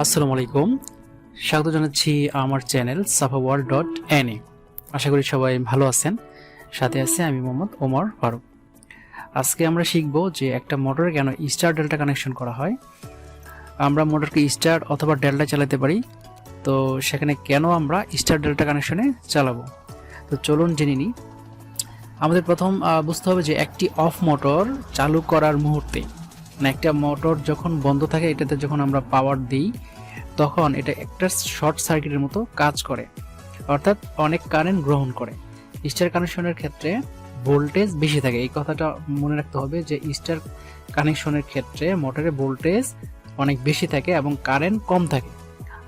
আসসালামু আলাইকুম, স্বাগত জানাচ্ছি আমার চ্যানেল safaworld.n এ। আশা করি সবাই ভালো আছেন। সাথে আছে আমি মোহাম্মদ ওমর ফারুক। আজকে আমরা শিখব যে একটা মোটরে কেন স্টার ডেল্টা কানেকশন করা হয়। আমরা মোটরকে স্টার অথবা ডেল্টা চালাতে পারি, তো সেখানে কেন আমরা স্টার ডেল্টা কানেকশনে চালাবো। তো চলুন জেনে নিই। আমাদের প্রথম বুঝতে হবে যে একটি অফ মোটর চালু করার মুহূর্তে, মানে একটা মোটর যখন বন্ধ থাকে, এটাতে যখন আমরা পাওয়ার দিই তখন এটা একটা শর্ট সার্কিটের মতো কাজ করে, অর্থাৎ অনেক কারেন্ট গ্রহণ করে। স্টার কানেকশনের ক্ষেত্রে ভোল্টেজ বেশি থাকে, এই কথাটা মনে রাখতে হবে যে স্টার কানেকশনের ক্ষেত্রে মোটরে ভোল্টেজ অনেক বেশি থাকে এবং কারেন্ট কম থাকে।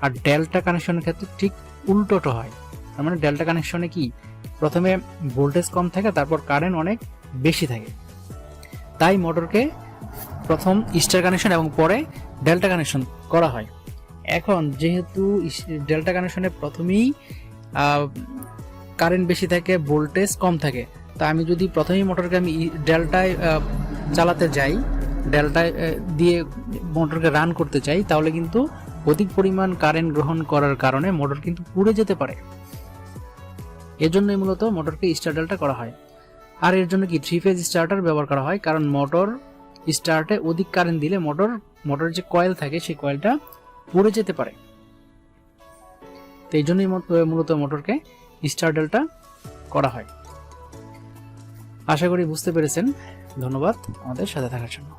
আর ডেল্টা কানেকশনের ক্ষেত্রে ঠিক উল্টোটা হয়। তার মানে ডেল্টা কানেকশনে কি প্রথমে ভোল্টেজ কম থাকে, তারপর কারেন্ট অনেক বেশি থাকে। তাই মোটরকে প্রথম স্টার কানেকশন এবং পরে ডেল্টা কানেকশন করা হয়। এখন যেহেতু ডেল্টা কানেকশনে প্রথমেই কারেন্ট বেশি থাকে, ভোল্টেজ কম থাকে, তা আমি যদি প্রথমেই মোটরকে আমি ডেল্টায় চালাতে যাই, ডেল্টায় দিয়ে মোটরকে রান করতে চাই, তাহলে কিন্তু অধিক পরিমাণ কারেন্ট গ্রহণ করার কারণে মোটর কিন্তু পুড়ে যেতে পারে। এজন্যই মূলত মোটরকে স্টার ডেল্টা করা হয়। আর এর জন্য কি 3 ফেজ স্টার্টার ব্যবহার করা হয়, কারণ মোটর স্টার্টে অধিক কারেন্ট দিলে মোটরের যে কয়েল থাকে সেই কয়েলটা পুড়ে যেতে পারে। তো এই জন্যই মূলত মোটরকে স্টার ডেল্টা করা হয়। আশা করি বুঝতে পেরেছেন। ধন্যবাদ আমাদের সাথে থাকার জন্য।